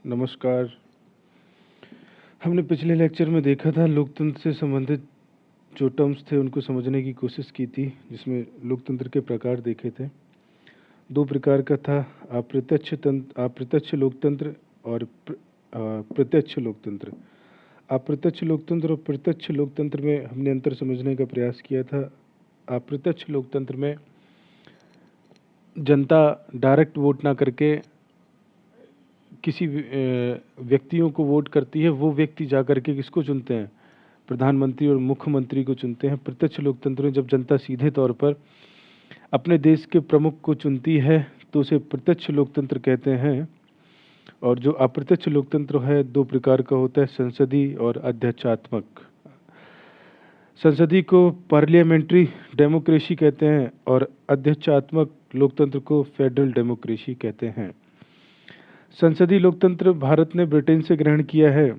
नमस्कार। हमने पिछले लेक्चर में देखा था लोकतंत्र से संबंधित जो टर्म्स थे उनको समझने की कोशिश की थी, जिसमें लोकतंत्र के प्रकार देखे थे। 2 प्रकार का था, अप्रत्यक्ष लोकतंत्र और प्रत्यक्ष लोकतंत्र। अप्रत्यक्ष लोकतंत्र और प्रत्यक्ष लोकतंत्र में हमने अंतर समझने का प्रयास किया था। अप्रत्यक्ष लोकतंत्र में जनता डायरेक्ट वोट ना करके किसी व्यक्तियों को वोट करती है। वो व्यक्ति जा कर के किसको चुनते हैं? प्रधानमंत्री और मुख्यमंत्री को चुनते हैं। प्रत्यक्ष लोकतंत्र में जब जनता सीधे तौर पर अपने देश के प्रमुख को चुनती है तो उसे प्रत्यक्ष लोकतंत्र कहते हैं। और जो अप्रत्यक्ष लोकतंत्र है 2 प्रकार का होता है, संसदीय और अध्यक्षात्मक। संसदीय को पार्लियामेंट्री डेमोक्रेसी कहते हैं और अध्यक्षात्मक लोकतंत्र को फेडरल डेमोक्रेसी कहते हैं। संसदीय लोकतंत्र भारत ने ब्रिटेन से ग्रहण किया है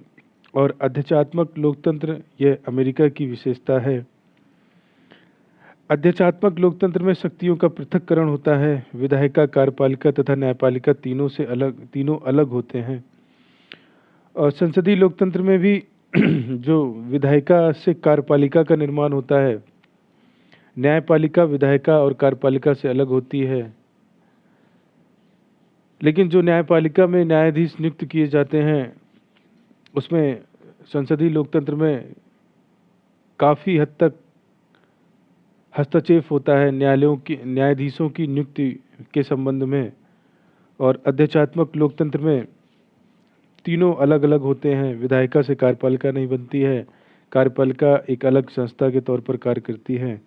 और अध्यक्षात्मक लोकतंत्र यह अमेरिका की विशेषता है। अध्यक्षात्मक लोकतंत्र में शक्तियों का पृथक्करण होता है। विधायिका, कार्यपालिका तथा न्यायपालिका तीनों अलग होते हैं। और संसदीय लोकतंत्र में भी जो विधायिका से कार्यपालिका का निर्माण होता है, न्यायपालिका विधायिका और कार्यपालिका से अलग होती है। लेकिन जो न्यायपालिका में न्यायाधीश नियुक्त किए जाते हैं, उसमें संसदीय लोकतंत्र में काफ़ी हद तक हस्तक्षेप होता है न्यायाधीशों की नियुक्ति के संबंध में। और अध्यक्षात्मक लोकतंत्र में तीनों अलग अलग होते हैं। विधायिका से कार्यपालिका नहीं बनती है, कार्यपालिका एक अलग संस्था के तौर पर कार्य करती है।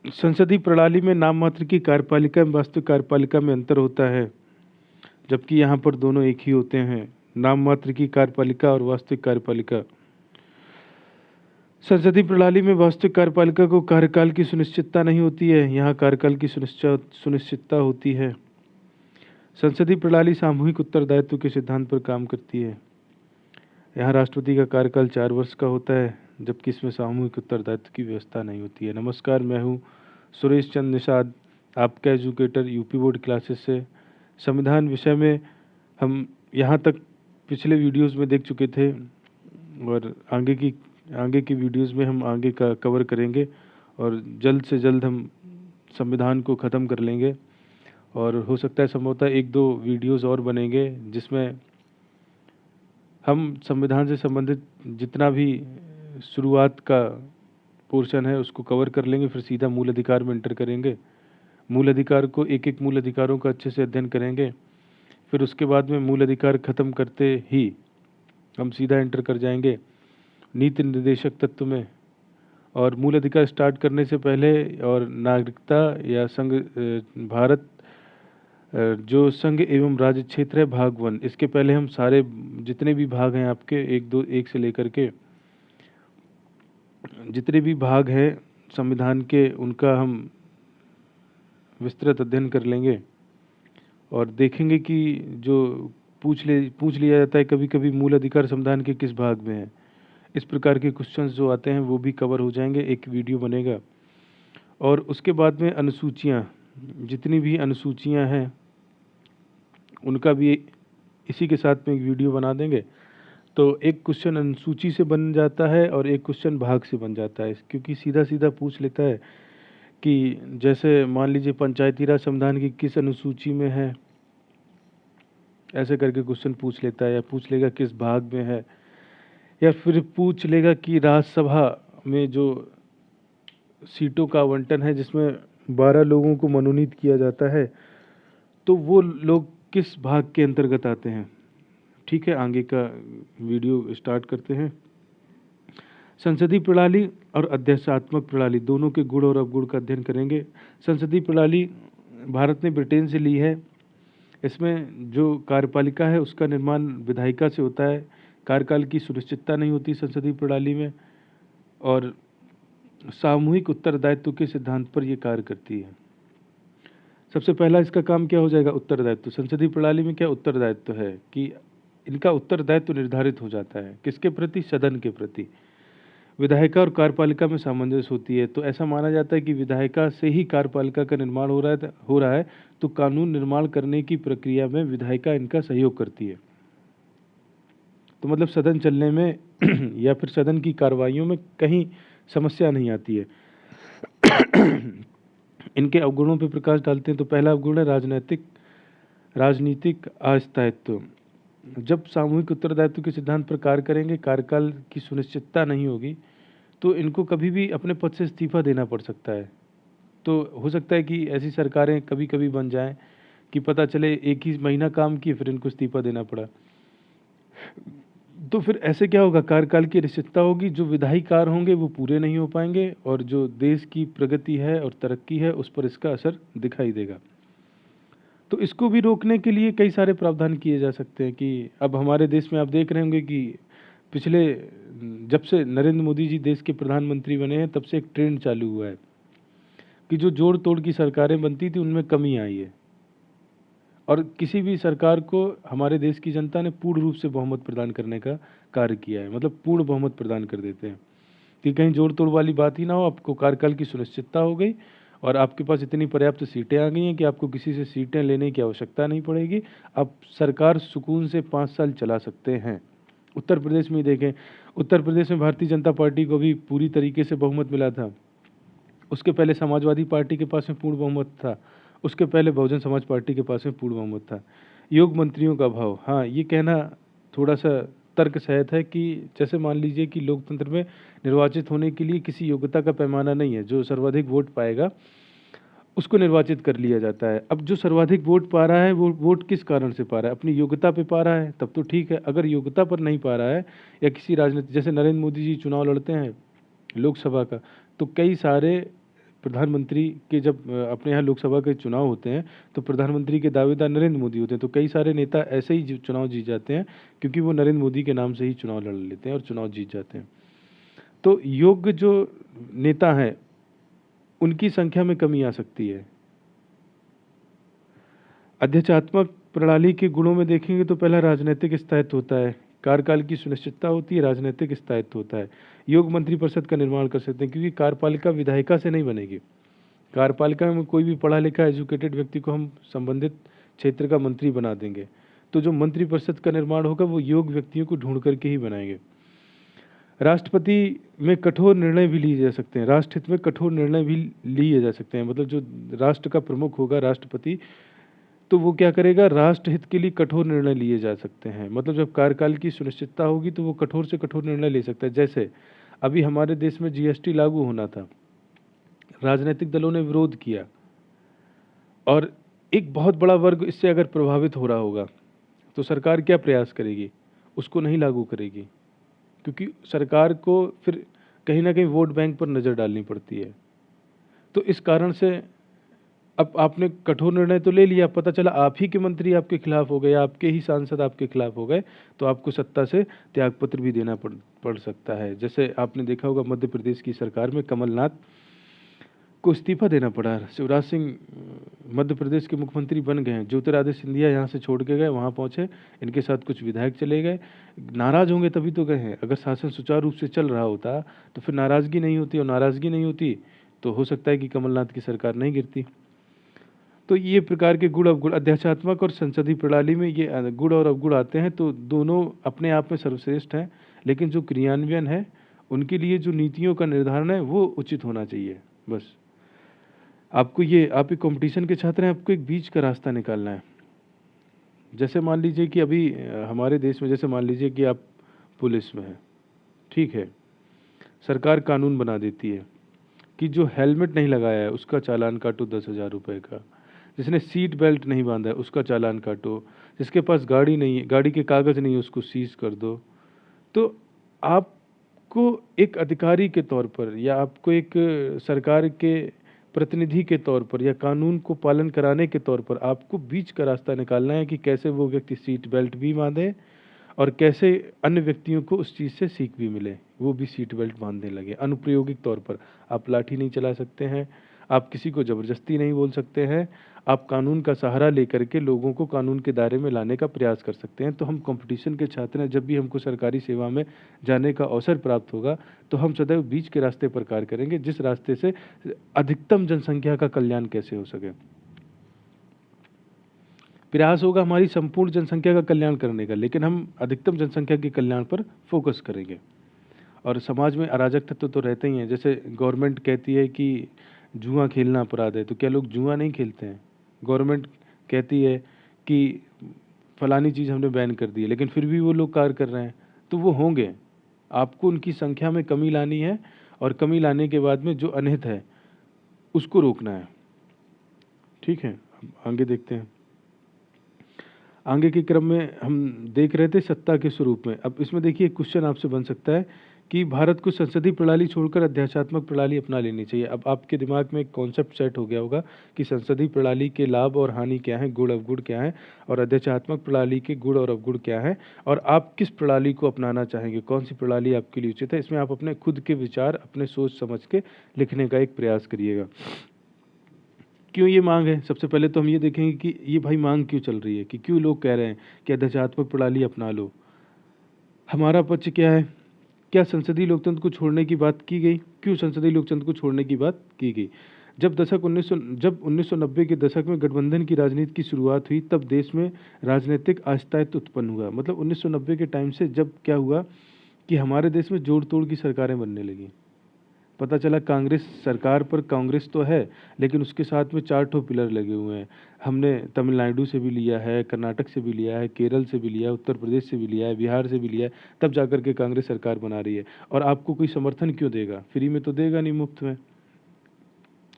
संसदीय प्रणाली में नाम मात्र की कार्यपालिका एवं वास्तविक कार्यपालिका में अंतर होता है, जबकि यहाँ पर दोनों एक ही होते हैं, नाम मात्र की कार्यपालिका और वास्तविक कार्यपालिका। संसदीय प्रणाली में वास्तविक कार्यपालिका को कार्यकाल की सुनिश्चितता नहीं होती है, यहाँ कार्यकाल की सुनिश्चितता होती है। संसदीय प्रणाली सामूहिक उत्तरदायित्व के सिद्धांत पर काम करती है। यहाँ राष्ट्रपति का कार्यकाल 4 वर्ष का होता है, जबकि इसमें सामूहिक उत्तरदायित्व की व्यवस्था नहीं होती है। नमस्कार, मैं हूँ सुरेश चंद्र निषाद, आपका एजुकेटर यूपी बोर्ड क्लासेस से। संविधान विषय में हम यहाँ तक पिछले वीडियोस में देख चुके थे और आगे की वीडियोस में हम आगे का कवर करेंगे और जल्द से जल्द हम संविधान को ख़त्म कर लेंगे। और हो सकता है संभवतः 1-2 वीडियोस और बनेंगे जिसमें हम संविधान से संबंधित जितना भी शुरुआत का पोर्शन है उसको कवर कर लेंगे, फिर सीधा मूल अधिकार में एंटर करेंगे। मूल अधिकार को एक मूल अधिकारों का अच्छे से अध्ययन करेंगे, फिर उसके बाद में मूल अधिकार ख़त्म करते ही हम सीधा एंटर कर जाएंगे नीति निर्देशक तत्व में। और मूल अधिकार स्टार्ट करने से पहले और नागरिकता या भारत जो संघ एवं राज्य क्षेत्र है भाग 1, इसके पहले हम सारे जितने भी भाग हैं आपके 1 से लेकर के जितने भी भाग हैं संविधान के, उनका हम विस्तृत अध्ययन कर लेंगे और देखेंगे कि जो पूछ लिया जाता है कभी कभी, मूल अधिकार संविधान के किस भाग में है। इस प्रकार के क्वेश्चंस जो आते हैं वो भी कवर हो जाएंगे, एक वीडियो बनेगा। और उसके बाद में अनुसूचियाँ, जितनी भी अनुसूचियाँ हैं उनका भी इसी के साथ में एक वीडियो बना देंगे। तो एक क्वेश्चन अनुसूची से बन जाता है और एक क्वेश्चन भाग से बन जाता है, क्योंकि सीधा पूछ लेता है कि जैसे मान लीजिए पंचायती राज संविधान की किस अनुसूची में है, ऐसे करके क्वेश्चन पूछ लेता है, या पूछ लेगा किस भाग में है, या फिर पूछ लेगा कि राज्यसभा में जो सीटों का आवंटन है जिसमें 12 लोगों को मनोनीत किया जाता है, तो वो लोग किस भाग के अंतर्गत आते हैं। ठीक है, आगे का वीडियो स्टार्ट करते हैं। संसदीय प्रणाली और अध्यक्षात्मक प्रणाली दोनों के गुण और अवगुण का अध्ययन करेंगे। संसदीय प्रणाली भारत ने ब्रिटेन से ली है। इसमें जो कार्यपालिका है उसका निर्माण विधायिका से होता है, कार्यकाल की सुनिश्चितता नहीं होती संसदीय प्रणाली में, और सामूहिक उत्तरदायित्व के सिद्धांत पर यह कार्य करती है। सबसे पहला इसका काम क्या हो जाएगा? उत्तरदायित्व। संसदीय प्रणाली में क्या उत्तरदायित्व है कि इनका उत्तरदायित्व निर्धारित हो जाता है, किसके प्रति? सदन के प्रति। विधायिका और कार्यपालिका में सामंजस्य होती है। तो ऐसा माना जाता है कि विधायिका से ही कार्यपालिका का निर्माण हो रहा है, तो कानून निर्माण करने की प्रक्रिया में विधायिका इनका सहयोग करती है। तो मतलब सदन चलने में या फिर सदन की कार्रवाइयों में कहीं समस्या नहीं आती है। इनके अवगुणों पर प्रकाश डालते हैं। तो पहला अवगुण है राजनीतिक अस्थायित्व। जब सामूहिक उत्तरदायित्व के सिद्धांत पर कार्य करेंगे, कार्यकाल की सुनिश्चितता नहीं होगी, तो इनको कभी भी अपने पद से इस्तीफा देना पड़ सकता है। तो हो सकता है कि ऐसी सरकारें कभी कभी बन जाएं कि पता चले एक ही महीना काम किए फिर इनको इस्तीफा देना पड़ा। तो फिर ऐसे क्या होगा, कार्यकाल की अनिश्चितता होगी, जो विधायी कार्य होंगे वो पूरे नहीं हो पाएंगे और जो देश की प्रगति है और तरक्की है उस पर इसका असर दिखाई देगा। तो इसको भी रोकने के लिए कई सारे प्रावधान किए जा सकते हैं कि अब हमारे देश में आप देख रहे होंगे कि पिछले जब से नरेंद्र मोदी जी देश के प्रधानमंत्री बने हैं तब से एक ट्रेंड चालू हुआ है कि जो जोड़ तोड़ की सरकारें बनती थी उनमें कमी आई है और किसी भी सरकार को हमारे देश की जनता ने पूर्ण रूप से बहुमत प्रदान करने का कार्य किया है। मतलब पूर्ण बहुमत प्रदान कर देते हैं कि कहीं जोड़ तोड़ वाली बात ही ना हो, आपको कार्यकाल की सुनिश्चितता हो गई और आपके पास इतनी पर्याप्त सीटें आ गई हैं कि आपको किसी से सीटें लेने की आवश्यकता नहीं पड़ेगी। आप सरकार सुकून से 5 साल चला सकते हैं। उत्तर प्रदेश में देखें, उत्तर प्रदेश में भारतीय जनता पार्टी को भी पूरी तरीके से बहुमत मिला था। उसके पहले समाजवादी पार्टी के पास में पूर्ण बहुमत था। उसके पहले बहुजन समाज पार्टी के पास में पूर्ण बहुमत था। योग मंत्रियों का अभाव, हाँ ये कहना थोड़ा सा तर्क सहित है कि जैसे मान लीजिए कि लोकतंत्र में निर्वाचित होने के लिए किसी योग्यता का पैमाना नहीं है, जो सर्वाधिक वोट पाएगा उसको निर्वाचित कर लिया जाता है। अब जो सर्वाधिक वोट पा रहा है वो वोट किस कारण से पा रहा है, अपनी योग्यता पे पा रहा है, तब तो ठीक है। अगर योग्यता पर नहीं पा रहा है या किसी राजनीति, जैसे नरेंद्र मोदी जी चुनाव लड़ते हैं लोकसभा का, तो कई सारे प्रधानमंत्री के जब अपने यहाँ लोकसभा के चुनाव होते हैं तो प्रधानमंत्री के दावेदार नरेंद्र मोदी होते हैं। तो कई सारे नेता ऐसे ही चुनाव जीत जाते हैं क्योंकि वो नरेंद्र मोदी के नाम से ही चुनाव लड़ लेते हैं और चुनाव जीत जाते हैं। तो योग्य जो नेता हैं उनकी संख्या में कमी आ सकती है। अध्यक्षात्मक प्रणाली के गुणों में देखेंगे तो पहला राजनीतिक स्थायित्व होता है, कार्यकाल की सुनिश्चितता होती है, राजनीतिक स्थायित्व होता है। योग मंत्रिपरिषद का निर्माण कर सकते हैं क्योंकि कार्यपालिका विधायिका से नहीं बनेगी। कार्यपालिका में कोई भी पढ़ा लिखा एजुकेटेड व्यक्ति को हम संबंधित क्षेत्र का मंत्री बना देंगे। तो जो मंत्रिपरिषद का निर्माण होगा वो योग्य व्यक्तियों को ढूंढ करके ही बनाएंगे। राष्ट्रपति में कठोर निर्णय भी लिए जा सकते हैं, राष्ट्रहित में कठोर निर्णय भी लिए जा सकते हैं। मतलब जो राष्ट्र का प्रमुख होगा राष्ट्रपति, तो वो क्या करेगा, राष्ट्रहित के लिए कठोर निर्णय लिए जा सकते हैं। मतलब जब कार्यकाल की सुनिश्चितता होगी तो वो कठोर से कठोर निर्णय ले सकता है। जैसे अभी हमारे देश में जीएसटी लागू होना था, राजनीतिक दलों ने विरोध किया और एक बहुत बड़ा वर्ग इससे अगर प्रभावित हो रहा होगा तो सरकार क्या प्रयास करेगी, उसको नहीं लागू करेगी क्योंकि सरकार को फिर कहीं ना कहीं वोट बैंक पर नज़र डालनी पड़ती है। तो इस कारण से अब आपने कठोर निर्णय तो ले लिया, पता चला आप ही के मंत्री आपके खिलाफ हो गए, आपके ही सांसद आपके खिलाफ हो गए, तो आपको सत्ता से त्यागपत्र भी देना पड़ सकता है। जैसे आपने देखा होगा मध्य प्रदेश की सरकार में कमलनाथ को इस्तीफा देना पड़ा। शिवराज सिंह मध्य प्रदेश के मुख्यमंत्री बन गए हैं, ज्योतिरादित्य सिंधिया यहाँ से छोड़ के गए, वहाँ पहुँचे, इनके साथ कुछ विधायक चले गए। नाराज होंगे तभी तो गए हैं। अगर शासन सुचारू रूप से चल रहा होता तो फिर नाराज़गी नहीं होती, और नाराज़गी नहीं होती तो हो सकता है कि कमलनाथ की सरकार नहीं गिरती। तो ये प्रकार के गुण अवगुण अध्यक्षात्मक और संसदीय प्रणाली में ये गुण और अवगुण आते हैं, तो दोनों अपने आप में सर्वश्रेष्ठ हैं, लेकिन जो क्रियान्वयन है उनके लिए जो नीतियों का निर्धारण है वो उचित होना चाहिए। बस आपको ये, आप एक कंपटीशन के छात्र हैं, आपको एक बीच का रास्ता निकालना है। जैसे मान लीजिए कि अभी हमारे देश में, जैसे मान लीजिए कि आप पुलिस में हैं, ठीक है, सरकार कानून बना देती है कि जो हेलमेट नहीं लगाया है उसका चालान काटो 10,000 रुपये का, जिसने सीट बेल्ट नहीं बांधा है उसका चालान काटो, जिसके पास गाड़ी नहीं है, गाड़ी के कागज़ नहीं है, उसको सीज कर दो। तो आपको एक अधिकारी के तौर पर या आपको एक सरकार के प्रतिनिधि के तौर पर या कानून को पालन कराने के तौर पर आपको बीच का रास्ता निकालना है कि कैसे वो व्यक्ति सीट बेल्ट भी बांधे और कैसे अन्य व्यक्तियों को उस चीज़ से सीख भी मिले, वो भी सीट बेल्ट बांधने लगे। अनुप्रयोगिक तौर पर आप लाठी नहीं चला सकते हैं, आप किसी को ज़बरदस्ती नहीं बोल सकते हैं, आप कानून का सहारा लेकर के लोगों को कानून के दायरे में लाने का प्रयास कर सकते हैं। तो हम कंपटीशन के छात्र हैं, जब भी हमको सरकारी सेवा में जाने का अवसर प्राप्त होगा तो हम सदैव बीच के रास्ते पर कार्य करेंगे, जिस रास्ते से अधिकतम जनसंख्या का कल्याण कैसे हो सके। प्रयास होगा हमारी संपूर्ण जनसंख्या का कल्याण करने का, लेकिन हम अधिकतम जनसंख्या के कल्याण पर फोकस करेंगे। और समाज में अराजक तत्व तो रहते ही हैं। जैसे गवर्नमेंट कहती है कि जुआ खेलना अपराध है, तो क्या लोग जुआ नहीं खेलते हैं? गवर्नमेंट कहती है कि फलानी चीज़ हमने बैन कर दी है, लेकिन फिर भी वो लोग कार्य कर रहे हैं, तो वो होंगे। आपको उनकी संख्या में कमी लानी है, और कमी लाने के बाद में जो अनहित है उसको रोकना है। ठीक है, अब आगे देखते हैं। आगे के क्रम में हम देख रहे थे सत्ता के स्वरूप में। अब इसमें देखिए क्वेश्चन आपसे बन सकता है कि भारत को संसदीय प्रणाली छोड़कर अध्यात्मक प्रणाली अपना लेनी चाहिए। अब आपके दिमाग में एक कॉन्सेप्ट सेट हो गया होगा कि संसदीय प्रणाली के लाभ और हानि क्या हैं, गुण अवगुण क्या हैं, और अध्यात्मक प्रणाली के गुण और अवगुण क्या हैं, और आप किस प्रणाली को अपनाना चाहेंगे, कौन सी प्रणाली आपके लिए उचित है। इसमें आप अपने खुद के विचार अपने सोच समझ के लिखने का एक प्रयास करिएगा। क्यों ये मांग है? सबसे पहले तो हम ये देखेंगे कि ये भाई मांग क्यों चल रही है, कि क्यों लोग कह रहे हैं कि अध्यात्मक प्रणाली अपना लो। हमारा पक्ष क्या है? क्या संसदीय लोकतंत्र को छोड़ने की बात की गई? क्यों संसदीय लोकतंत्र को छोड़ने की बात की गई? जब 1990 के दशक में गठबंधन की राजनीति की शुरुआत हुई, तब देश में राजनीतिक अस्थिरता उत्पन्न हुआ। मतलब 1990 के टाइम से जब क्या हुआ कि हमारे देश में जोड़ तोड़ की सरकारें बनने लगी। पता चला कांग्रेस सरकार पर, कांग्रेस तो है लेकिन उसके साथ में 4 ठो पिलर लगे हुए हैं। हमने तमिलनाडु से भी लिया है, कर्नाटक से भी लिया है, केरल से भी लिया है, उत्तर प्रदेश से भी लिया है, बिहार से भी लिया है, तब जाकर के कांग्रेस सरकार बना रही है। और आपको कोई समर्थन क्यों देगा? फ्री में तो देगा नहीं, मुफ्त में।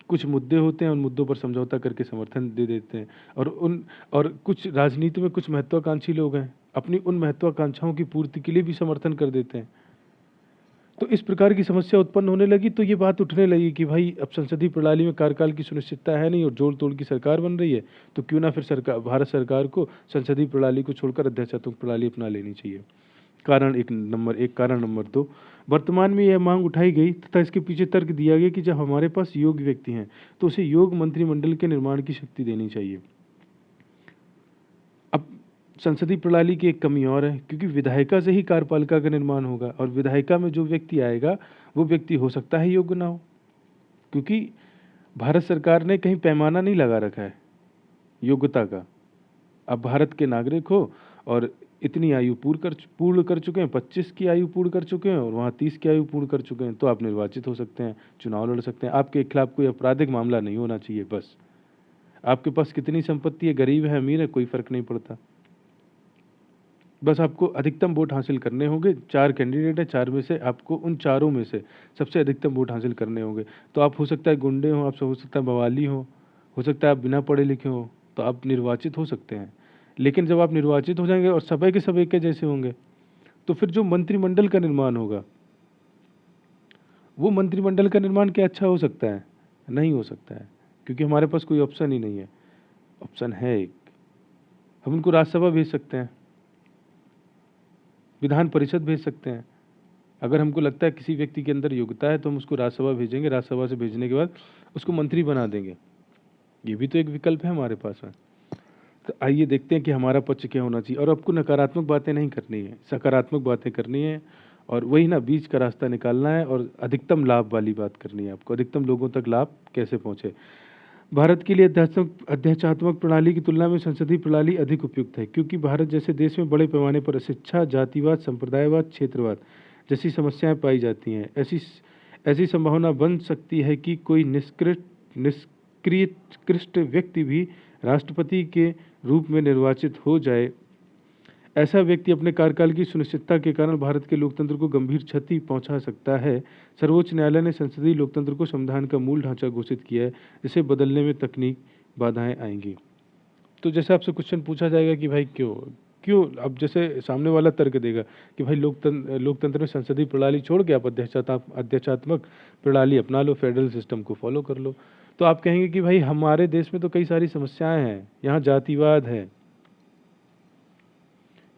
कुछ मुद्दे होते हैं, उन मुद्दों पर समझौता करके समर्थन दे देते हैं। और कुछ राजनीति में कुछ महत्वाकांक्षी लोग हैं, अपनी उन महत्वाकांक्षाओं की पूर्ति के लिए भी समर्थन कर देते हैं। तो इस प्रकार की समस्या उत्पन्न होने लगी, तो ये बात उठने लगी कि भाई अब संसदीय प्रणाली में कार्यकाल की सुनिश्चितता है नहीं और जोड़ तोड़ की सरकार बन रही है, तो क्यों ना फिर भारत सरकार को संसदीय प्रणाली को छोड़कर अध्यात्मक प्रणाली अपना लेनी चाहिए। कारण नंबर 2, वर्तमान में यह मांग उठाई गई तथा इसके पीछे तर्क दिया गया कि जब हमारे पास योग्य व्यक्ति हैं तो उसे योग्य मंत्रिमंडल के निर्माण की शक्ति देनी चाहिए। अब संसदीय प्रणाली की एक कमी और है, क्योंकि विधायिका से ही कार्यपालिका का निर्माण होगा, और विधायिका में जो व्यक्ति आएगा वो व्यक्ति हो सकता है योग्य ना हो, क्योंकि भारत सरकार ने कहीं पैमाना नहीं लगा रखा है योग्यता का। अब भारत के नागरिक हो और इतनी आयु पूर्ण कर चुके हैं, 25 की आयु पूर्ण कर चुके हैं और वहाँ 30 की आयु पूर्ण कर चुके हैं, तो आप निर्वाचित हो सकते हैं, चुनाव लड़ सकते हैं। आपके खिलाफ कोई आपराधिक मामला नहीं होना चाहिए। बस आपके पास कितनी संपत्ति है, गरीब है अमीर है, कोई फर्क नहीं पड़ता। बस आपको अधिकतम वोट हासिल करने होंगे। 4 कैंडिडेट है, 4 में से आपको उन चारों में से सबसे अधिकतम वोट हासिल करने होंगे। तो आप हो सकता है गुंडे हो, आप हो सकता है बवाली हो सकता है आप बिना पढ़े लिखे हो, तो आप निर्वाचित हो सकते हैं। लेकिन जब आप निर्वाचित हो जाएंगे और सब के के जैसे होंगे, तो फिर जो मंत्रिमंडल का निर्माण होगा, वो मंत्रिमंडल का निर्माण क्या अच्छा हो सकता है? नहीं हो सकता है, क्योंकि हमारे पास कोई ऑप्शन ही नहीं है। ऑप्शन है एक, हम उनको राज्यसभा भेज सकते हैं, विधान परिषद भेज सकते हैं। अगर हमको लगता है किसी व्यक्ति के अंदर योग्यता है तो हम उसको राज्यसभा भेजेंगे, राज्यसभा से भेजने के बाद उसको मंत्री बना देंगे। ये भी तो एक विकल्प है हमारे पास में। तो आइए देखते हैं कि हमारा पक्ष क्या होना चाहिए। और आपको नकारात्मक बातें नहीं करनी है, सकारात्मक बातें करनी है, और वही ना बीच का रास्ता निकालना है, और अधिकतम लाभ वाली बात करनी है आपको। अधिकतम लोगों तक लाभ कैसे पहुँचे। भारत के लिए अध्यात्मक प्रणाली की तुलना में संसदीय प्रणाली अधिक उपयुक्त है, क्योंकि भारत जैसे देश में बड़े पैमाने पर शिक्षा, जातिवाद, संप्रदायवाद, क्षेत्रवाद जैसी समस्याएं पाई जाती हैं। ऐसी संभावना बन सकती है कि कोई निष्कृष्ट व्यक्ति भी राष्ट्रपति के रूप में निर्वाचित हो जाए। ऐसा व्यक्ति अपने कार्यकाल की सुनिश्चितता के कारण भारत के लोकतंत्र को गंभीर क्षति पहुंचा सकता है। सर्वोच्च न्यायालय ने संसदीय लोकतंत्र को संविधान का मूल ढांचा घोषित किया है, जिसे बदलने में तकनीक बाधाएं आएंगी। तो जैसे आपसे क्वेश्चन पूछा जाएगा कि भाई क्यों, अब जैसे सामने वाला तर्क देगा कि भाई लोकतंत्र में संसदीय प्रणाली छोड़ के आप अध्यात्मक प्रणाली अपना लो, फेडरल सिस्टम को फॉलो कर लो। तो आप कहेंगे कि भाई हमारे देश में तो कई सारी समस्याएं हैं, यहाँ जातिवाद है,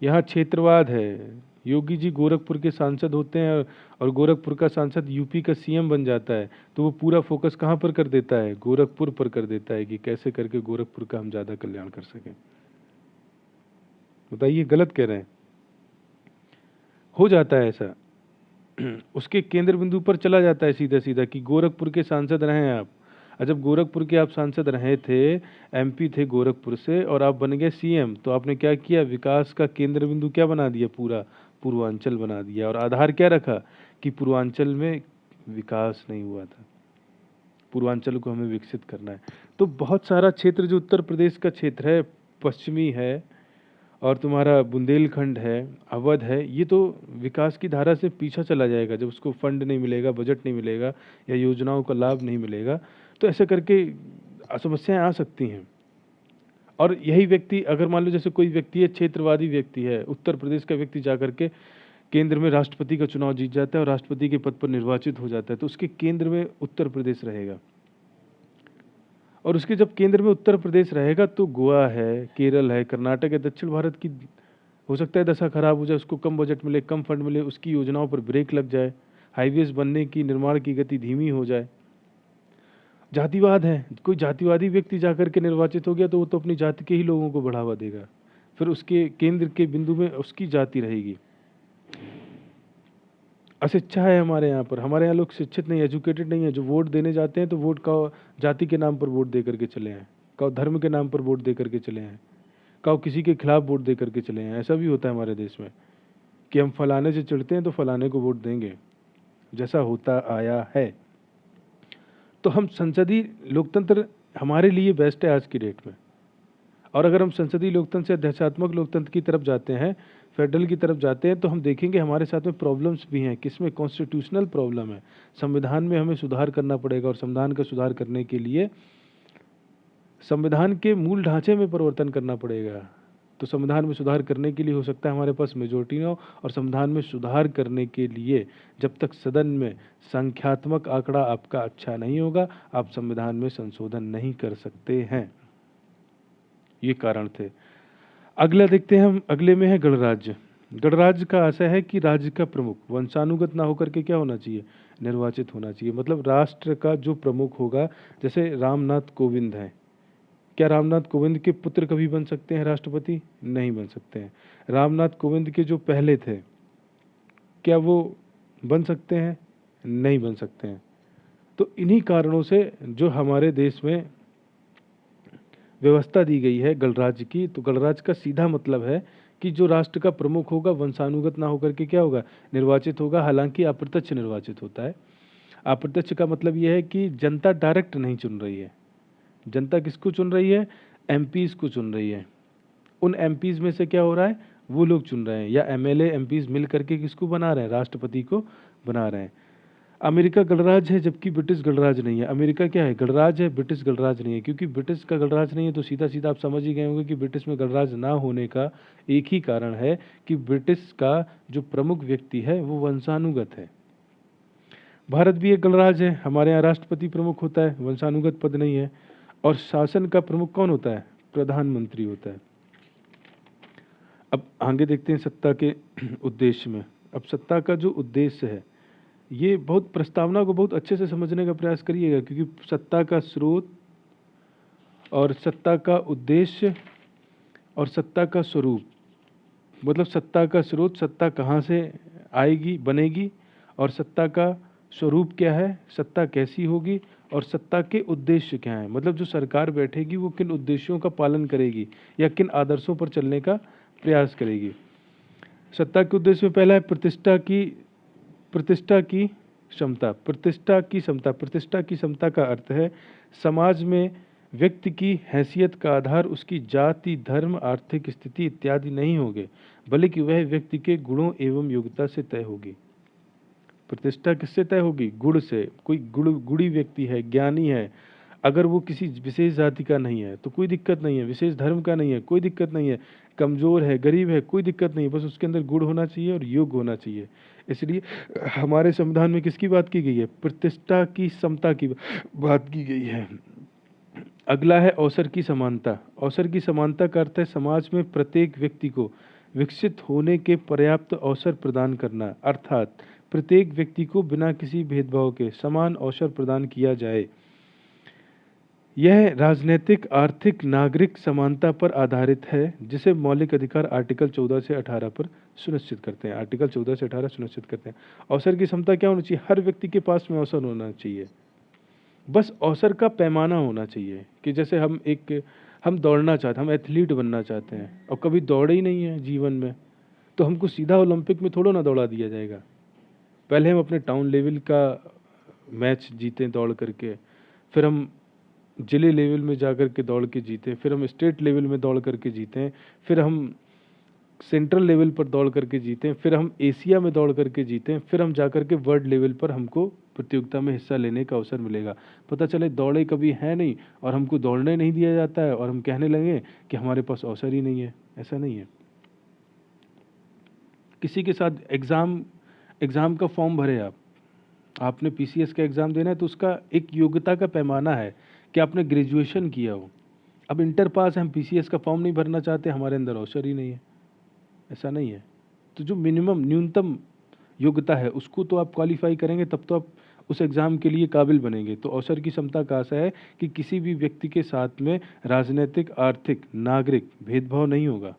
यहाँ क्षेत्रवाद है, योगी जी गोरखपुर के सांसद होते हैं और गोरखपुर का सांसद यूपी का सीएम बन जाता है, तो वो पूरा फोकस कहाँ पर कर देता है? गोरखपुर पर कर देता है कि कैसे करके गोरखपुर का हम ज़्यादा कल्याण कर सकें। बताइए, गलत कह रहे हैं? हो जाता है ऐसा। उसके केंद्र बिंदु पर चला जाता है सीधा सीधा कि गोरखपुर के सांसद रहे आप। और जब गोरखपुर के आप सांसद रहे थे, एमपी थे गोरखपुर से, और आप बन गए सीएम, तो आपने क्या किया? विकास का केंद्र बिंदु क्या बना दिया? पूरा पूर्वांचल बना दिया। और आधार क्या रखा? कि पूर्वांचल में विकास नहीं हुआ था, पूर्वांचल को हमें विकसित करना है। तो बहुत सारा क्षेत्र जो उत्तर प्रदेश का क्षेत्र है, पश्चिमी है और तुम्हारा बुंदेलखंड है, अवध है, ये तो विकास की धारा से पीछा चला जाएगा जब उसको फंड नहीं मिलेगा, बजट नहीं मिलेगा या योजनाओं का लाभ नहीं मिलेगा। तो ऐसे करके समस्याएं आ सकती हैं। और यही व्यक्ति, अगर मान लो जैसे कोई व्यक्ति है, क्षेत्रवादी व्यक्ति है, उत्तर प्रदेश का व्यक्ति जाकर के केंद्र में राष्ट्रपति का चुनाव जीत जाता है और राष्ट्रपति के पद पर निर्वाचित हो जाता है, तो उसके केंद्र में उत्तर प्रदेश रहेगा। और उसके जब केंद्र में उत्तर प्रदेश रहेगा तो गोवा है, केरल है, कर्नाटक है, दक्षिण भारत की हो सकता है दशा खराब हो जाए, उसको कम बजट मिले, कम फंड मिले, उसकी योजनाओं पर ब्रेक लग जाए, हाईवेज बनने की, निर्माण की गति धीमी हो जाए। जातिवाद है, कोई जातिवादी व्यक्ति जाकर के निर्वाचित हो गया तो वो तो अपनी जाति के ही लोगों को बढ़ावा देगा, फिर उसके केंद्र के बिंदु में उसकी जाति रहेगी। अशिक्षा है हमारे यहाँ पर, हमारे यहाँ लोग शिक्षित नहीं, एजुकेटेड नहीं है। जो वोट देने जाते हैं तो वोट का जाति के नाम पर वोट दे करके चले हैं, का धर्म के नाम पर वोट दे करके चले हैं, का किसी के खिलाफ वोट दे करके चले हैं। ऐसा भी होता है हमारे देश में कि हम फलाने से चिढ़ते हैं तो फलाने को वोट देंगे, जैसा होता आया है। तो हम संसदीय लोकतंत्र हमारे लिए बेस्ट है आज की डेट में। और अगर हम संसदीय लोकतंत्र से अध्यात्मक लोकतंत्र की तरफ जाते हैं, फेडरल की तरफ जाते हैं, तो हम देखेंगे हमारे साथ में प्रॉब्लम्स भी हैं। किसमें? कॉन्स्टिट्यूशनल प्रॉब्लम है। संविधान में हमें सुधार करना पड़ेगा, और संविधान का सुधार करने के लिए संविधान के मूल ढांचे में परिवर्तन करना पड़ेगा। तो संविधान में सुधार करने के लिए हो सकता है हमारे पास मेजोरिटी ना हो, और संविधान में सुधार करने के लिए जब तक सदन में संख्यात्मक आंकड़ा आपका अच्छा नहीं होगा, आप संविधान में संशोधन नहीं कर सकते हैं। ये कारण थे। अगला देखते हैं हम, अगले में है गणराज्य। गणराज्य का आशय है कि राज्य का प्रमुख वंशानुगत ना होकर के क्या होना चाहिए? निर्वाचित होना चाहिए। मतलब राष्ट्र का जो प्रमुख होगा, जैसे रामनाथ कोविंद हैं, क्या रामनाथ कोविंद के पुत्र कभी बन सकते हैं राष्ट्रपति? नहीं बन सकते हैं। रामनाथ कोविंद के जो पहले थे, क्या वो बन सकते हैं? नहीं बन सकते हैं। तो इन्हीं कारणों से जो हमारे देश में व्यवस्था दी गई है गणराज्य की, तो गणराज्य का सीधा मतलब है कि जो राष्ट्र का प्रमुख होगा वंशानुगत ना होकर के क्या होगा? निर्वाचित होगा। हालांकि अप्रत्यक्ष निर्वाचित होता है। अप्रत्यक्ष का मतलब यह है कि जनता डायरेक्ट नहीं चुन रही है। जनता किसको चुन रही है? एमपीज को चुन रही है। उन एमपीज में से क्या हो रहा है? वो लोग चुन रहे हैं, या एमएलए एमपीज मिल करके किसको बना रहे हैं? राष्ट्रपति को बना रहे हैं। अमेरिका गणराज्य है, जबकि ब्रिटिश गणराज्य नहीं है। अमेरिका क्या है? गणराज्य है, ब्रिटिश गणराज्य नहीं है। क्योंकि ब्रिटिश का गणराज्य नहीं है, तो सीधा सीधा आप समझ ही गए होंगे कि ब्रिटिश में गणराज्य ना होने का एक ही कारण है कि ब्रिटिश का जो प्रमुख व्यक्ति है वो वंशानुगत है। भारत भी एक गणराज्य है, हमारे यहाँ राष्ट्रपति प्रमुख होता है, वंशानुगत पद नहीं है। और शासन का प्रमुख कौन होता है? प्रधानमंत्री होता है। अब आगे देखते हैं सत्ता के उद्देश्य में। अब सत्ता का जो उद्देश्य है, ये बहुत प्रस्तावना को बहुत अच्छे से समझने का प्रयास करिएगा, क्योंकि सत्ता का स्रोत और सत्ता का उद्देश्य और सत्ता का स्वरूप, मतलब सत्ता का स्रोत, सत्ता कहाँ से आएगी, बनेगी, और सत्ता का स्वरूप क्या है, सत्ता कैसी होगी, और सत्ता के उद्देश्य क्या हैं। मतलब जो सरकार बैठेगी वो किन उद्देश्यों का पालन करेगी या किन आदर्शों पर चलने का प्रयास करेगी। सत्ता के उद्देश्य में पहला है प्रतिष्ठा की क्षमता। प्रतिष्ठा की क्षमता। प्रतिष्ठा की क्षमता का अर्थ है समाज में व्यक्ति की हैसियत का आधार उसकी जाति, धर्म, आर्थिक स्थिति इत्यादि नहीं होंगे, बल्कि वह व्यक्ति के गुणों एवं योग्यता से तय होगी। प्रतिष्ठा किससे तय होगी? गुण से। कोई गुणी व्यक्ति है, ज्ञानी है, अगर वो किसी विशेष जाति का नहीं है तो कोई दिक्कत नहीं है, विशेष धर्म का नहीं है कोई दिक्कत नहीं है, कमजोर है, गरीब है, कोई दिक्कत नहीं, बस उसके अंदर गुण होना चाहिए और योग्य होना चाहिए। इसलिए हमारे संविधान में किसकी बात की गई है? प्रतिष्ठा की समता की बात की गई है। अगला है अवसर की समानता। अवसर की समानता का अर्थ है समाज में प्रत्येक व्यक्ति को विकसित होने के पर्याप्त अवसर प्रदान करना, अर्थात प्रत्येक व्यक्ति को बिना किसी भेदभाव के समान अवसर प्रदान किया जाए। यह राजनीतिक, आर्थिक, नागरिक समानता पर आधारित है, जिसे मौलिक अधिकार आर्टिकल 14 से 18 पर सुनिश्चित करते हैं। आर्टिकल 14 से 18 सुनिश्चित करते हैं। अवसर की क्षमता क्या होनी चाहिए? हर व्यक्ति के पास में अवसर होना चाहिए। बस अवसर का पैमाना होना चाहिए कि जैसे हम दौड़ना चाहते हैं, हम एथलीट बनना चाहते हैं और कभी दौड़े ही नहीं है जीवन में, तो हमको सीधा ओलंपिक में थोड़ा ना दौड़ा दिया जाएगा। पहले हम अपने टाउन लेवल का मैच जीते दौड़ करके, फिर हम जिले लेवल में जाकर के दौड़ के जीते, फिर हम स्टेट लेवल में दौड़ करके जीते, फिर हम सेंट्रल लेवल पर दौड़ करके जीते, फिर हम एशिया में दौड़ करके जीते, फिर हम जाकर के वर्ल्ड लेवल पर हमको प्रतियोगिता में हिस्सा लेने का अवसर मिलेगा। पता चले दौड़े कभी है नहीं और हमको दौड़ने नहीं दिया जाता है और हम कहने लगे कि हमारे पास अवसर ही नहीं है। ऐसा नहीं है। किसी के साथ एग्ज़ाम का फॉर्म भरे आपने पीसीएस का एग्ज़ाम देना है तो उसका एक योग्यता का पैमाना है कि आपने ग्रेजुएशन किया हो। अब इंटर पास है, हम पीसीएस का फॉर्म नहीं भरना चाहते, हमारे अंदर अवसर ही नहीं है। ऐसा नहीं है। तो जो मिनिमम न्यूनतम योग्यता है उसको तो आप क्वालिफाई करेंगे, तब तो आप उस एग्ज़ाम के लिए काबिल बनेंगे। तो अवसर की क्षमता का आशय है कि किसी भी व्यक्ति के साथ में राजनीतिक, आर्थिक, नागरिक भेदभाव नहीं होगा।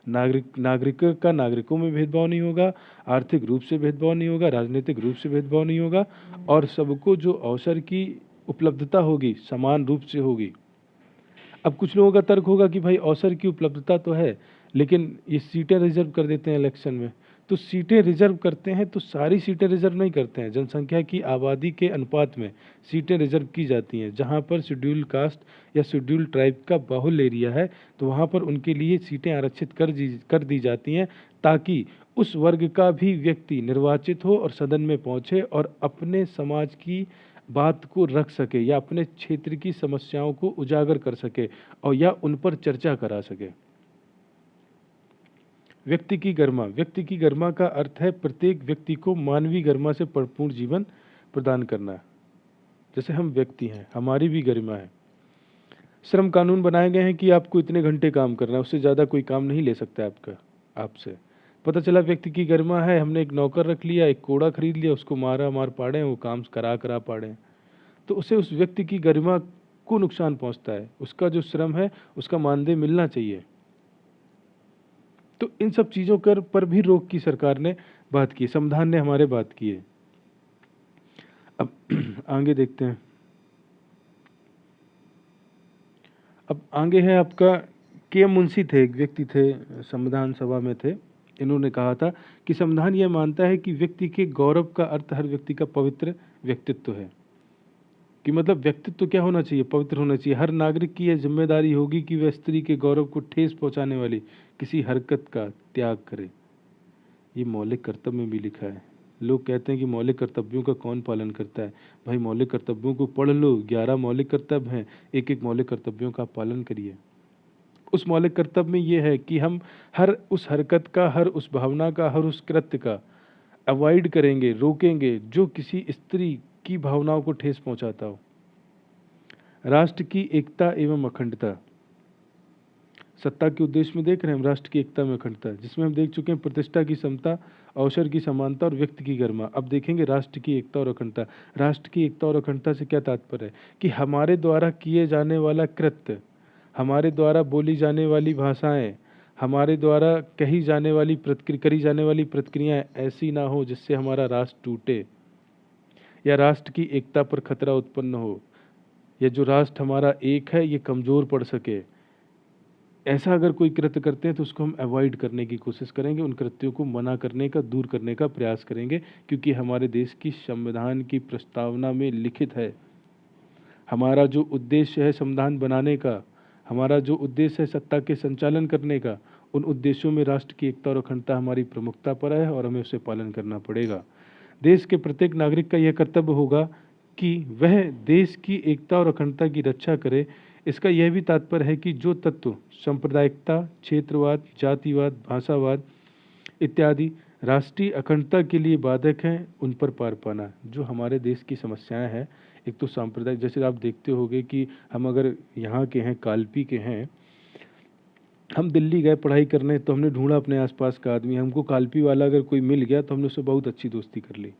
नागरिकों में भेदभाव नहीं होगा, आर्थिक रूप से भेदभाव नहीं होगा, राजनीतिक रूप से भेदभाव नहीं होगा और सबको जो अवसर की उपलब्धता होगी समान रूप से होगी। अब कुछ लोगों का तर्क होगा कि भाई अवसर की उपलब्धता तो है, लेकिन ये सीटें रिजर्व कर देते हैं इलेक्शन में। तो सीटें रिजर्व करते हैं तो सारी सीटें रिजर्व नहीं करते हैं। जनसंख्या की आबादी के अनुपात में सीटें रिजर्व की जाती हैं। जहाँ पर शेड्यूल कास्ट या शेड्यूल ट्राइब का बाहुल्य एरिया है तो वहाँ पर उनके लिए सीटें आरक्षित कर दी जाती हैं, ताकि उस वर्ग का भी व्यक्ति निर्वाचित हो और सदन में पहुँचे और अपने समाज की बात को रख सके या अपने क्षेत्र की समस्याओं को उजागर कर सके और या उन पर चर्चा करा सके। व्यक्ति की गरिमा का अर्थ है प्रत्येक व्यक्ति को मानवीय गरिमा से परिपूर्ण जीवन प्रदान करना। जैसे हम व्यक्ति हैं, हमारी भी गरिमा है। श्रम कानून बनाए गए हैं कि आपको इतने घंटे काम करना है, उससे ज़्यादा कोई काम नहीं ले सकता आपसे। पता चला व्यक्ति की गरिमा है, हमने एक नौकर रख लिया, एक कोड़ा खरीद लिया, उसको मार पाड़े, वो काम करा पाड़े, तो उसे उस व्यक्ति की गरिमा को नुकसान पहुंचता है। उसका जो श्रम है उसका मानदेय मिलना चाहिए। तो इन सब चीज़ों पर भी रोक की सरकार ने बात की, संविधान ने हमारे बात की है। अब आगे देखते हैं। अब आगे है आपका के मुंशी थे, एक व्यक्ति थे, संविधान सभा में थे। इन्होंने कहा था कि संविधान यह मानता है कि व्यक्ति के गौरव का अर्थ हर व्यक्ति का पवित्र व्यक्तित्व है। कि मतलब व्यक्तित्व क्या होना चाहिए? पवित्र होना चाहिए। हर नागरिक की यह जिम्मेदारी होगी कि वह स्त्री के गौरव को ठेस पहुंचाने वाली किसी हरकत का त्याग करे। ये मौलिक कर्तव्य में भी लिखा है। लोग कहते हैं कि मौलिक कर्तव्यों का कौन पालन करता है? भाई मौलिक कर्तव्यों को पढ़ लो, 11 मौलिक कर्तव्य हैं, एक एक मौलिक कर्तव्यों का पालन करिए। उस मौलिक कर्तव्य में ये है कि हम हर उस हरकत का, हर उस भावना का, हर उस कृत्य का अवॉइड करेंगे, रोकेंगे जो किसी स्त्री की भावनाओं को ठेस पहुंचाता हो। राष्ट्र की एकता एवं अखंडता, सत्ता के उद्देश्य में देख रहे हैं हम राष्ट्र की एकता में अखंडता, जिसमें हम देख चुके हैं प्रतिष्ठा की समता, अवसर की समानता और व्यक्ति की गरिमा। अब देखेंगे राष्ट्र की एकता और अखंडता। राष्ट्र की एकता और अखंडता से क्या तात्पर्य है? कि हमारे द्वारा किए जाने वाला कृत्य, हमारे द्वारा बोली जाने वाली भाषाएं, हमारे द्वारा करी जाने वाली प्रक्रियाएं ऐसी ना हो जिससे हमारा राष्ट्र टूटे या राष्ट्र की एकता पर खतरा उत्पन्न हो, या जो राष्ट्र हमारा एक है ये कमज़ोर पड़ सके। ऐसा अगर कोई कृत्य करते हैं तो उसको हम अवॉइड करने की कोशिश करेंगे, उन कृत्यों को मना करने का, दूर करने का प्रयास करेंगे, क्योंकि हमारे देश की संविधान की प्रस्तावना में लिखित है। हमारा जो उद्देश्य है संविधान बनाने का, हमारा जो उद्देश्य है सत्ता के संचालन करने का, उन उद्देश्यों में राष्ट्र की एकता और अखंडता हमारी प्रमुखता पर है और हमें उसे पालन करना पड़ेगा। देश के प्रत्येक नागरिक का यह कर्तव्य होगा कि वह देश की एकता और अखंडता की रक्षा करे। इसका यह भी तात्पर्य है कि जो तत्व सांप्रदायिकता, क्षेत्रवाद, जातिवाद, भाषावाद इत्यादि राष्ट्रीय अखंडता के लिए बाधक हैं, उन पर पार पाना। जो हमारे देश की समस्याएं हैं, एक तो सांप्रदायिक, जैसे आप देखते होंगे कि हम अगर यहाँ के हैं, कालपी के हैं, हम दिल्ली गए पढ़ाई करने तो हमने ढूंढा अपने आसपास का आदमी, हमको कालपी वाला अगर कोई मिल गया तो हमने उससे बहुत अच्छी दोस्ती कर ली।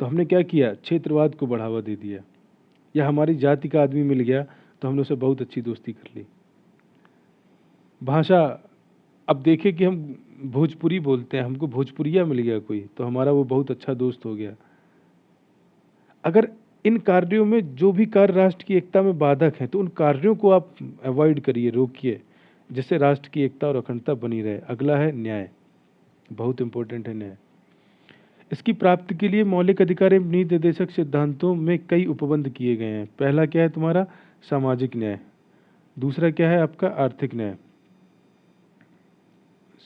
तो हमने क्या किया, क्षेत्रवाद को बढ़ावा दे दिया। या हमारी जाति का आदमी मिल गया तो हमने उससे बहुत अच्छी दोस्ती कर ली। भाषा, अब देखें कि हम भोजपुरी बोलते हैं, हमको भोजपुरिया मिल गया कोई तो हमारा वो बहुत अच्छा दोस्त हो गया। अगर इन कार्यों में जो भी कार्य राष्ट्र की एकता में बाधक हैं तो उन कार्यों को आप अवॉइड करिए, रोकिए, जिससे राष्ट्र की एकता और अखंडता बनी रहे। अगला है न्याय, बहुत इंपॉर्टेंट है न्याय। इसकी प्राप्ति के लिए मौलिक अधिकार एवं नीति निर्देशक सिद्धांतों में कई उपबंध किए गए हैं। पहला क्या है तुम्हारा, सामाजिक न्याय। दूसरा क्या है आपका, आर्थिक न्याय।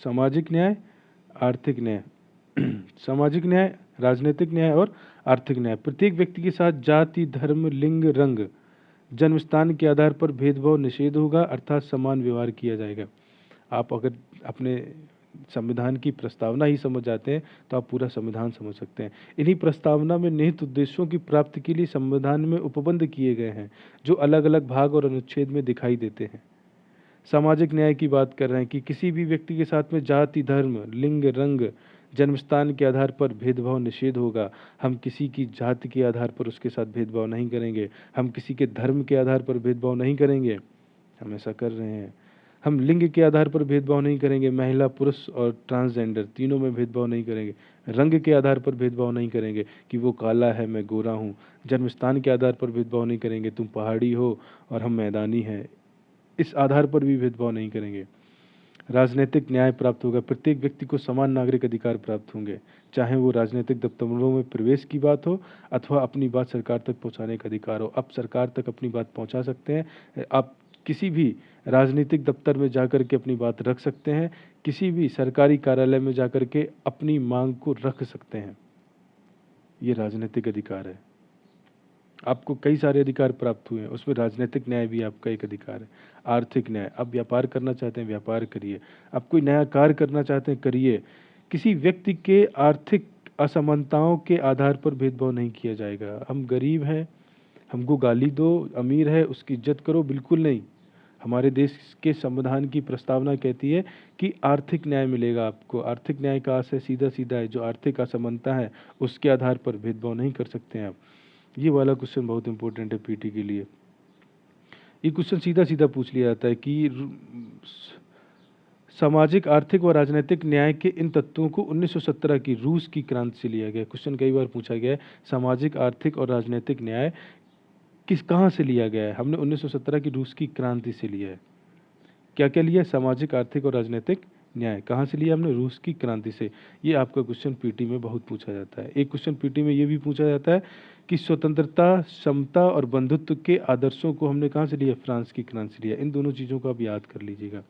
सामाजिक न्याय, आर्थिक न्याय सामाजिक न्याय, राजनीतिक न्याय और आर्थिक न्याय। प्रत्येक व्यक्ति के साथ जाति, धर्म, लिंग, रंग, जन्म स्थान के आधार पर भेदभाव निषेध होगा, अर्थात समान व्यवहार किया जाएगा। आप अगर अपने संविधान की प्रस्तावना ही समझ जाते हैं तो आप पूरा संविधान समझ सकते हैं। इन्हीं प्रस्तावना में निहित उद्देश्यों की प्राप्ति के लिए संविधान में उपबंध किए गए हैं जो अलग अलग भाग और अनुच्छेद में दिखाई देते हैं। सामाजिक न्याय की बात कर रहे हैं कि किसी भी व्यक्ति के साथ में जाति, धर्म, लिंग, रंग, जन्मस्थान के आधार पर भेदभाव निषेध होगा। हम किसी की जाति के आधार पर उसके साथ भेदभाव नहीं करेंगे, हम किसी के धर्म के आधार पर भेदभाव नहीं करेंगे, हम ऐसा कर रहे हैं। हम लिंग के आधार पर भेदभाव नहीं करेंगे, महिला, पुरुष और ट्रांसजेंडर तीनों में भेदभाव नहीं करेंगे। रंग के आधार पर भेदभाव नहीं करेंगे कि वो काला है मैं गोरा हूँ। जन्मस्थान के आधार पर भेदभाव नहीं करेंगे, तुम पहाड़ी हो और हम मैदानी हैं, इस आधार पर भी भेदभाव नहीं करेंगे। राजनीतिक न्याय प्राप्त होगा, प्रत्येक व्यक्ति को समान नागरिक अधिकार प्राप्त होंगे, चाहे वो राजनीतिक दफ्तरों में प्रवेश की बात हो अथवा अपनी बात सरकार तक पहुंचाने का अधिकार हो। आप सरकार तक अपनी बात पहुंचा सकते हैं, आप किसी भी राजनीतिक दफ्तर में जाकर के अपनी बात रख सकते हैं, किसी भी सरकारी कार्यालय में जाकर के अपनी मांग को रख सकते हैं। ये राजनीतिक अधिकार है। आपको कई सारे अधिकार प्राप्त हुए हैं, उसमें राजनीतिक न्याय भी आपका एक अधिकार है। आर्थिक न्याय, आप व्यापार करना चाहते हैं व्यापार करिए, आप कोई नया कार्य करना चाहते हैं करिए। किसी व्यक्ति के आर्थिक असमानताओं के आधार पर भेदभाव नहीं किया जाएगा। हम गरीब हैं, हमको गाली दो, अमीर है उसकी इज्जत करो, बिल्कुल नहीं। हमारे देश के संविधान की प्रस्तावना कहती है कि आर्थिक न्याय मिलेगा आपको। आर्थिक न्याय का आशय सीधा सीधा है, जो आर्थिक असमानता है उसके आधार पर भेदभाव नहीं कर सकते हैं आप। ये वाला क्वेश्चन बहुत इंपॉर्टेंट है पीटी के लिए। ये क्वेश्चन सीधा सीधा पूछ लिया जाता है कि सामाजिक, आर्थिक और राजनीतिक न्याय के इन तत्वों को 1917 की रूस की क्रांति से लिया गया। क्वेश्चन कई बार पूछा गया है, सामाजिक, आर्थिक और राजनीतिक न्याय कहाँ से लिया गया है? हमने 1917 की रूस की क्रांति से लिया है। क्या क्या लिया है? सामाजिक, आर्थिक और राजनीतिक न्याय कहाँ से लिया हमने? रूस की क्रांति से। ये आपका क्वेश्चन पीटी में बहुत पूछा जाता है। एक क्वेश्चन पीटी में ये भी पूछा जाता है कि स्वतंत्रता, समता और बंधुत्व के आदर्शों को हमने कहाँ से लिया? फ्रांस की क्रांति से लिया। इन दोनों चीज़ों को आप याद कर लीजिएगा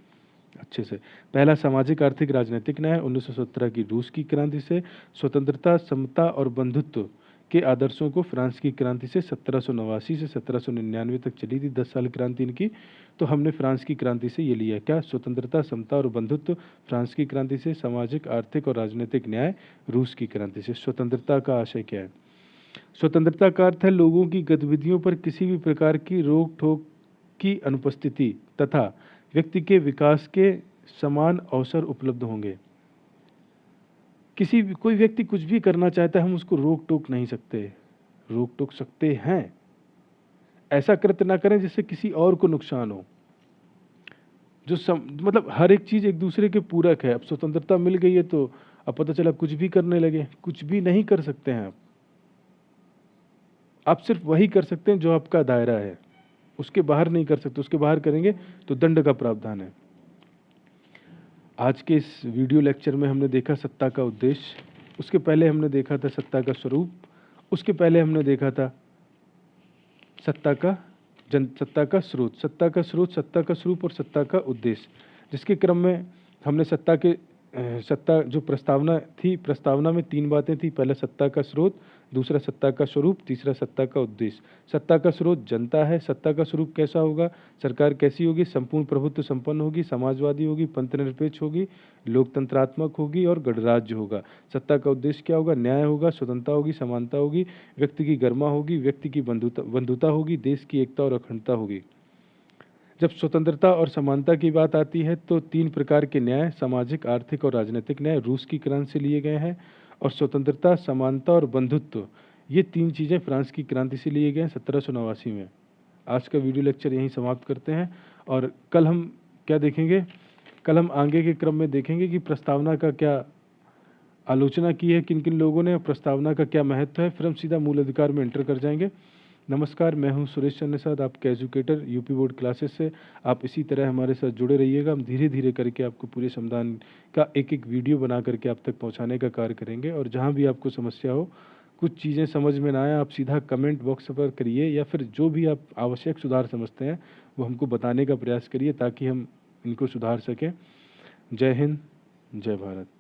अच्छे से। पहला सामाजिक, आर्थिक, राजनीतिक न्याय 1917 की रूस की क्रांति से, स्वतंत्रता, समता और बंधुत्व के आदर्शों को फ्रांस की क्रांति से 1789 से 1799 तक चली थी 10 साल क्रांति इनकी। तो हमने फ्रांस की क्रांति से ये लिया, क्या? स्वतंत्रता, समता और बंधुत्व फ्रांस की क्रांति से, सामाजिक, आर्थिक और राजनीतिक न्याय रूस की क्रांति से। स्वतंत्रता का आशय क्या है? स्वतंत्रता का अर्थ है लोगों की गतिविधियों पर किसी भी प्रकार की रोक टोक की अनुपस्थिति तथा व्यक्ति के विकास के समान अवसर उपलब्ध होंगे। कोई व्यक्ति कुछ भी करना चाहता है, हम उसको रोक टोक नहीं सकते। रोक टोक सकते हैं, ऐसा कृत्य ना करें जिससे किसी और को नुकसान हो। मतलब हर एक चीज एक दूसरे के पूरक है। अब स्वतंत्रता मिल गई है तो अब पता चला कुछ भी करने लगे, कुछ भी नहीं कर सकते हैं आप सिर्फ वही कर सकते हैं जो आपका दायरा है, उसके बाहर नहीं कर सकते। उसके बाहर करेंगे तो दंड का प्रावधान है। आज के इस वीडियो लेक्चर में हमने देखा सत्ता का उद्देश्य, उसके पहले हमने देखा था सत्ता का स्वरूप, उसके पहले हमने देखा था सत्ता का स्रोत। सत्ता का स्रोत, सत्ता का स्वरूप और सत्ता का उद्देश्य, जिसके क्रम में हमने सत्ता जो प्रस्तावना थी, प्रस्तावना में 3 बातें थी। पहला सत्ता का स्रोत, दूसरा सत्ता का स्वरूप, तीसरा सत्ता का उद्देश्य। सत्ता का स्रोत जनता है। सत्ता का स्वरूप कैसा होगा? सरकार कैसी होगी? संपूर्ण प्रभुत्व संपन्न होगी, समाजवादी होगी, पंथनिरपेक्ष होगी, लोकतंत्रात्मक होगी और गणराज्य होगा। सत्ता का उद्देश्य क्या होगा? न्याय होगा, स्वतंत्रता होगी, समानता होगी, व्यक्ति की गरिमा होगी, व्यक्ति की बंधुता होगी, देश की एकता और अखंडता होगी। जब स्वतंत्रता और समानता की बात आती है तो 3 प्रकार के न्याय, सामाजिक, आर्थिक और राजनीतिक न्याय रूस की क्रांति से लिए गए हैं। और स्वतंत्रता, समानता और बंधुत्व, ये 3 चीज़ें फ्रांस की क्रांति से लिए गए हैं 1789 में। आज का वीडियो लेक्चर यहीं समाप्त करते हैं और कल हम क्या देखेंगे? कल हम आगे के क्रम में देखेंगे कि प्रस्तावना का क्या आलोचना की है किन किन लोगों ने, प्रस्तावना का क्या महत्व है। फिर हम सीधा मूल अधिकार में एंटर कर जाएंगे। नमस्कार, मैं हूं सुरेश चंद्र प्रसाद, आपका एजुकेटर यूपी बोर्ड क्लासेस से। आप इसी तरह हमारे साथ जुड़े रहिएगा। हम धीरे धीरे करके आपको पूरे संविधान का एक एक वीडियो बना करके आप तक पहुंचाने का कार्य करेंगे। और जहां भी आपको समस्या हो, कुछ चीज़ें समझ में ना आए, आप सीधा कमेंट बॉक्स पर करिए या फिर जो भी आप आवश्यक सुधार समझते हैं वो हमको बताने का प्रयास करिए ताकि हम इनको सुधार सकें। जय हिंद, जय भारत।